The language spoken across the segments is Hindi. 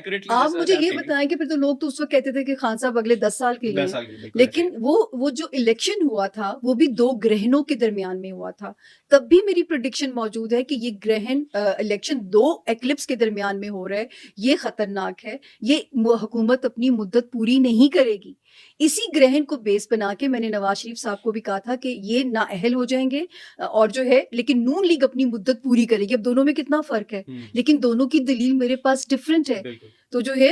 एक्यूरेटली आप जैसा मुझे आप ये कह रही बताएं कि फिर तो लोग तो उस वक्त कहते थे कि खान साहब अगले 10 साल के हैं, लिए 10 हैं। साल की बिल्कुल ऐसे ही। लेकिन वो जो इलेक्शन हुआ था वो भी दो ग्रहणों के दरमियान में हुआ था। तब भी मेरी प्रेडिक्शन मौजूद है कि ये ग्रहण इलेक्शन दो एक्लिप्स के दरमियान में हो रहा है। ये खतरनाक है। ये हुकूमत अपनी मुद्दत पूरी नहीं करेगी। इसी ग्रहण को बेस बना के मैंने नवाज शरीफ साहब को भी कहा था कि ये नाअहल हो जाएंगे और जो है, लेकिन नून लीग अपनी मुद्दत पूरी करेगी। अब दोनों में कितना फर्क है, लेकिन दोनों की दलील मेरे पास डिफरेंट है। बिल्कुल। तो जो है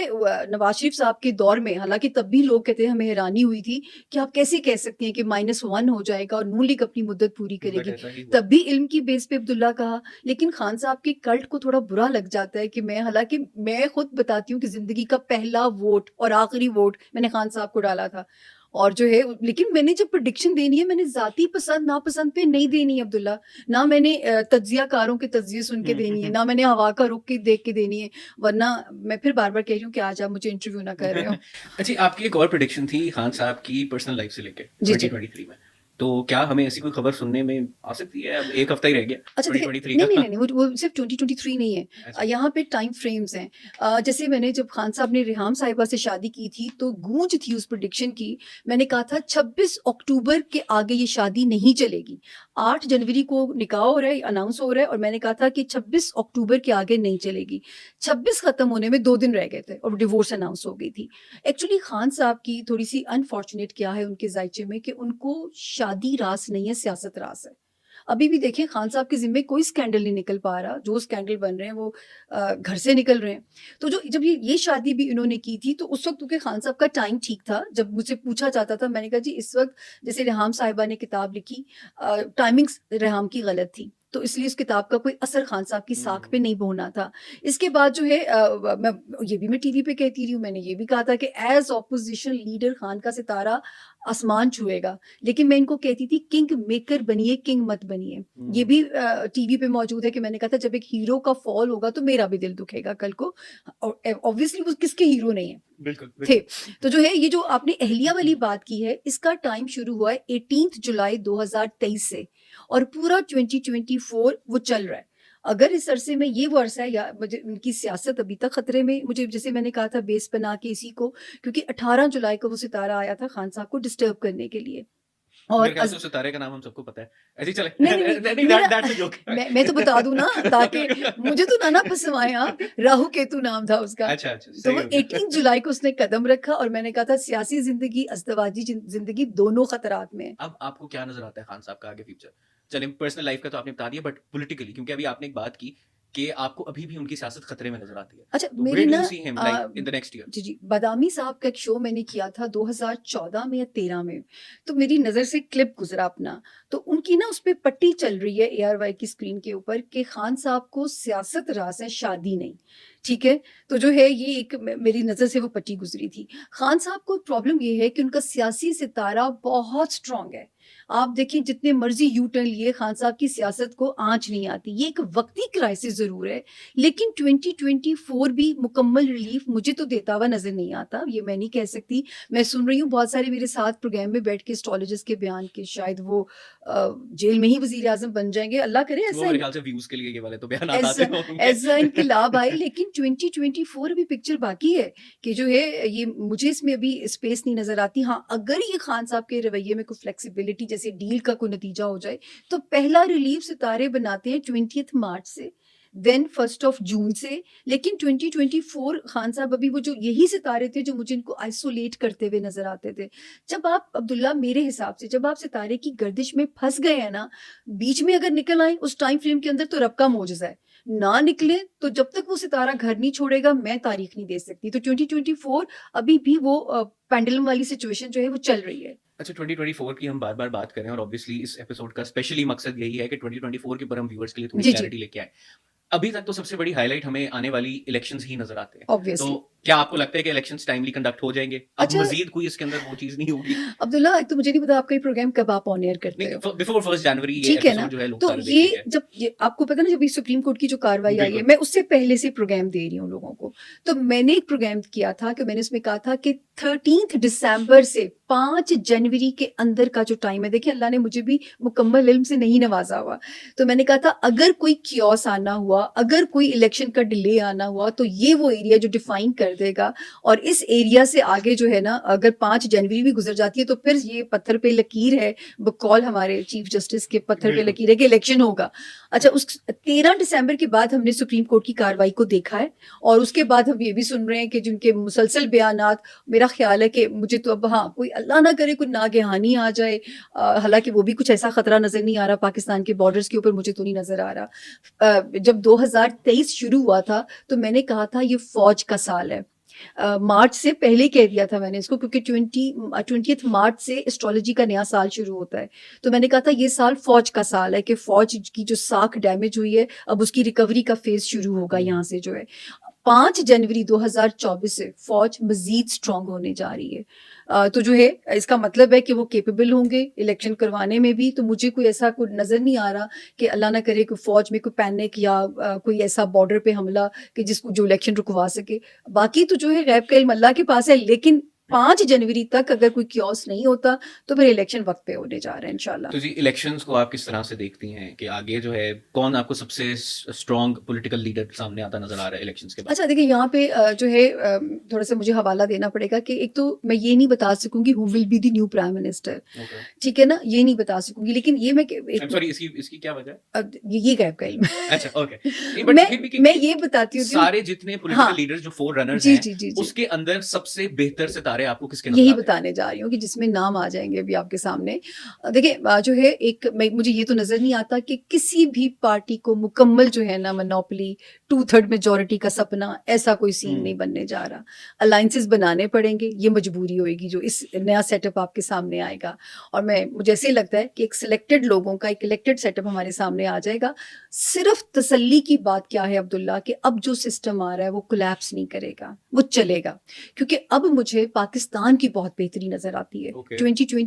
नवाज शरीफ साहब के दौर में, हालांकि तब भी लोग कहते हैं, हमें हैरानी हुई थी कि आप कैसे कह सकते हैं कि -1 हो जाएगा और नून लीग अपनी मुद्दत पूरी बट करेगी। ऐसा ही हुआ। तब भी इल्म की बेस पे अब्दुल्ला कहा। लेकिन खान साहब के कल्ट को थोड़ा बुरा लग जाता है कि हालांकि मैं खुद बताती हूँ कि जिंदगी का पहला वोट और आखिरी वोट मैंने खान साहब को डाला था। और जो है, लेकिन मैंने जब प्रेडिक्शन देनी है, मैंने जाती पसंद नापसंद पे नहीं देनी है अब्दुल्ला। ना मैंने तज्जियाकारों के तज्जिये सुन के देनी है, ना मैंने हवा का रुख के देख के देनी है। वरना मैं फिर बार बार कह रही हूँ कि आज आप मुझे इंटरव्यू ना कर रहे हो। अच्छा, आपकी एक और प्रेडिक्शन थी खान साहब की पर्सनल लाइफ से लेके जी जी। 2023 में, तो क्या हमें ऐसी कोई खबर सुनने में आ सकती है? अब एक हफ्ता ही रह गया अच्छा देखिए, 2023 नहीं, नहीं, का। नहीं, नहीं, वो सिर्फ़ 2023 नहीं है। अच्छा। यहाँ पे टाइम फ्रेम्स हैं। जैसे मैंने जब खान साहब ने रेहाम साहिबा से शादी की थी, तो गूंज थी उस प्रेडिक्शन की। मैंने कहा था 26 अक्टूबर के आगे ये शादी नहीं चलेगी। 8 जनवरी को निकाह हो रहा है, अनाउंस हो रहा है, और मैंने कहा था कि 26 अक्टूबर के आगे नहीं चलेगी। 26 खत्म होने में 2 दिन रह गए थे और डिवोर्स अनाउंस हो गई थी। एक्चुअली खान साहब की थोड़ी-सी अनफॉर्चुनेट क्या है उनके ज़ायचे में कि उनको शादी रास नहीं है, सियासत रास है। अभी भी देखिए, खान साहब के ज़िम्मे कोई स्कैंडल नहीं निकल पा रहा। जो स्कैंडल बन रहे हैं वो घर से निकल रहे हैं। तो जो जब ये शादी भी इन्होंने की थी, तो उस वक़्त क्योंकि खान साहब का टाइम ठीक था। जब मुझसे पूछा जाता था, मैंने कहा जी इस वक़्त, जैसे रेहाम साहिबा ने किताब लिखी, टाइमिंग्स रेहाम की गलत थी। तो इसलिए उस किताब का कोई असर खान साहब की साख पे नहीं होना था। इसके बाद जो है, मैं टीवी पे कहती रही हूँ, मैंने ये भी कहा था कि एज़ ऑपोज़िशन लीडर खान का सितारा आसमान छुएगा। लेकिन मैं इनको कहती थी, किंग मेकर बनिए, किंग मत बनिए। ये भी टीवी पे मौजूद है कि मैंने कहा था जब एक हीरो का फॉल होगा तो मेरा भी दिल दुखेगा कल को। और ऑब्वियसली वो किसके हीरो नहीं है बिल्कुल, थे। बिल्कुल। तो जो है, ये जो आपने अहलिया वाली बात की है, इसका टाइम शुरू हुआ है 18 जुलाई 2023 से और पूरा 2024 वो चल रहा है। अगर इस अरसे में ये वो अरसा है, या मुझे उनकी सियासत अभी तक खतरे में, मुझे जैसे मैंने कहा था बेस बना के इसी को, क्योंकि 18 जुलाई को वो सितारा आया था खान साहब को डिस्टर्ब करने के लिए। मेरे और ख्याल से उस सितारे का नाम हम सबको पता है। ऐसे ही चले। नहीं, नहीं, नहीं, नहीं, मेरा दैट्स अ जोक। मैं तो बता दूँ ना, ताकि मुझे तो ना फँसवाएँ आप। राहु केतु नाम था उसका। अच्छा, अच्छा, तो सही वो हो गया। 18 जुलाई को उसने कदम रखा और मैंने कहा था सियासी ज़िंदगी, अज़दवाजी ज़िंदगी दोनों खतरात में है। अब आपको क्या नज़र आता है खान साहब का आगे फ्यूचर? चलिए, पर्सनल लाइफ का तो आपने बता दिया, बट पॉलिटिकली, क्योंकि अभी आपने एक बात की कि आपको अभी भी उनकी सियासत खतरे में नज़र आती है। अच्छा, तो मेरी वेयर डू ना you see him like in the next year? जी, जी, बादामी साहब का एक शो मैंने किया था 2014 में या 13 में, तो मेरी नज़र से क्लिप गुज़रा अपना, तो उनकी ना उसपे पट्टी चल रही है एआरवाई की स्क्रीन के ऊपर कि खान साहब को सियासत रास है, शादी नहीं, ठीक है? तो जो है, ये एक मेरी नज़र से वो पट्टी गुज़री थी। खान साहब को प्रॉब्लम ये है कि उनका सियासी सितारा बहुत स्ट्रॉन्ग है। आप देखिए, जितने मर्ज़ी यू टर्न लिए, खान साहब की सियासत को आँच नहीं आती। ये एक वक़्ती क्राइसिस ज़रूर है, लेकिन 2024 भी मुकम्मल रिलीफ मुझे तो देता हुआ नज़र नहीं आता, ये मैं नहीं कह सकती। मैं सुन रही हूँ बहुत सारे मेरे साथ प्रोग्राम में बैठ के एस्ट्रोलॉजर्स के बयान कि शायद वो जेल में ही वज़ीर-ए-आज़म बन जाएँगे। अल्लाह करे वो ऐसा मेरे ख्याल से व्यूज़ के लिए ये वाले तो बयानात आते ऐसा होंगे। ऐसा इनकलाब आए, लेकिन 2024 अभी पिक्चर बाकी है कि जो है, ये मुझे इसमें अभी स्पेस नहीं नज़र आती। हाँ, अगर ये खान साहब के रवैये में कोई फ्लेक्सिबिलिटी, जैसे डील का कोई नतीजा हो जाए, तो पहला रिलीफ सितारे बनाते हैं 20th मार्च से, देन 1st ऑफ जून से। लेकिन 2024 खान साहब अभी वो जो यही सितारे थे जो मुझे इनको आइसोलेट करते हुए नज़र आते थे। जब आप अब्दुल्ला, मेरे हिसाब से जब आप सितारे की गर्दिश में फँस गए हैं ना, बीच में अगर निकल आए उस टाइम फ्रेम के अंदर, तो रब का मोजज़ा है। ना निकले तो जब तक वो सितारा घर नहीं छोड़ेगा, मैं तारीख नहीं दे सकती। तो 2024 अभी भी वो पेंडुलम वाली सिचुएशन जो है वो चल रही है। अच्छा, 2024 की हम बार-बार बात कर रहे हैं और ऑब्वियसली इस एपिसोड का स्पेशली मकसद यही है कि 2024 के ऊपर हम व्यूअर्स के लिए थोड़ी जी, जी, क्लैरिटी लेके आएँ। अभी तक तो सबसे बड़ी हाइलाइट हमें आने वाली इलेक्शंस ही नज़र आते हैं। तो ऑब्वियसली। क्या आपको लगता है कि इलेक्शंस टाइमली कंडक्ट हो जाएंगे? अब अच्छा मजीद कोई इसके अंदर वो चीज नहीं होगी? अब्दुल्ला, एक तो मुझे नहीं पता आपका ये प्रोग्राम कब आप ऑन एयर करते नहीं, हो। बिफोर 1 जनवरी ये ठीक है ना, एपिसोड जो है लोग तो सारे देख ये लेंगे। जब ये आपको पता ना, जब ये सुप्रीम कोर्ट की जो कार्रवाई आई है, बिल्कुल। मैं उससे पहले से प्रोग्राम दे रही हूँ लोगों को। तो मैंने एक प्रोग्राम किया था कि मैंने उसमें कहा था कि 13 दिसंबर से 5 जनवरी के अंदर का जो टाइम है, देखिए अल्लाह ने मुझे भी मुकम्मल इल्म से नहीं नवाजा हुआ, तो मैंने कहा था अगर कोई क्योस आना हुआ, अगर कोई इलेक्शन का डिले आना हुआ, तो ये वो एरिया जो डिफाइन कर देगा, और इस एरिया से आगे जो है ना, अगर 5 जनवरी भी गुजर जाती है तो फिर ये पत्थर पे लकीर है, बकौल हमारे चीफ जस्टिस के पत्थर पे बिल्कुल। लकीर है कि इलेक्शन होगा। अच्छा, उस 13 दिसंबर के बाद हमने सुप्रीम कोर्ट की कार्रवाई को देखा है, और उसके बाद हम ये भी सुन रहे हैं कि जिनके मुसलसल बयानात, मेरा ख्याल है कि मुझे तो अब, हाँ, कोई अल्लाह ना करे कोई नागहानी आ जाए, हालांकि वो भी कुछ ऐसा खतरा नजर नहीं आ रहा पाकिस्तान के बॉर्डर्स के ऊपर, मुझे तो नहीं नजर आ रहा। जब 2023 शुरू हुआ था तो मैंने कहा था ये फौज का साल है। मार्च से पहले कह दिया था मैंने इसको, क्योंकि 20 मार्च से एस्ट्रोलॉजी का नया साल शुरू होता है। तो मैंने कहा था ये साल फौज का साल है, कि फौज की जो साख डैमेज हुई है, अब उसकी रिकवरी का फेज शुरू होगा यहाँ से जो है। 5 जनवरी 2024 से फौज मजीद स्ट्रांग होने जा रही है। तो जो है इसका मतलब है कि वो केपेबल होंगे इलेक्शन करवाने में भी। तो मुझे कोई ऐसा कोई नजर नहीं आ रहा कि अल्लाह ना करे कोई फौज में कोई पैनिक या कोई ऐसा बॉर्डर पे हमला कि जिसको जो इलेक्शन रुकवा सके। बाकी तो जो है गैब का इल्म अल्लाह के पास है, लेकिन 5 जनवरी तक अगर कोई क्योस नहीं होता तो फिर इलेक्शन वक्त पे होने जा रहे हैं इंशाल्लाह। तो जी, इलेक्शंस को आप किस तरह से देखती हैं कि आगे जो है कौन आपको सबसे स्ट्रॉन्ग पॉलिटिकल लीडर सामने आता नजर आ रहा है इलेक्शंस के बाद? अच्छा देखिए, यहाँ पे जो है थोड़ा सा मुझे हवाला देना पड़ेगा कि एक तो मैं ये नहीं बता सकूंगी who will be the new prime minister, okay. ठीक है ना, ये नहीं बता सकूंगी, लेकिन ये मैं आई एम सॉरी, इसकी इसकी क्या वजह है? अब ये गैप का इल्म है। अच्छा, ओके। नहीं, बट मैं फिर भी मैं ये बताती हूँ सारे जितने हाँ, पॉलिटिकल लीडर्स जो फोर रनर्स जी हैं, जी जी जी, उसके अंदर सबसे बेहतर सितारे आपको किसके नजर यही आते हैं? बताने जा रही हूँ कि जिसमें नाम आ जाएंगे अभी आपके सामने। देखिए जो है एक मुझे ये तो नजर नहीं आता कि किसी भी पार्टी को मुकम्मल जो है ना मोनोपोली 2/3 मेजोरिटी का सपना, ऐसा कोई सीन नहीं बनने जा रहा। अलायंसेस बनाने पड़ेंगे, ये मजबूरी होएगी जो इस नया सेटअप आपके सामने आएगा। और मुझे ऐसे ही लगता है कि एक सिलेक्टेड लोगों का एक इलेक्टेड सेटअप हमारे सामने आ जाएगा। सिर्फ तसल्ली की बात क्या है अब्दुल्ला, कि अब जो सिस्टम आ रहा है वो कोलैप्स नहीं करेगा, वो चलेगा। क्योंकि अब मुझे पाकिस्तान की बहुत बेहतरी नजर आती है। ओके। 2020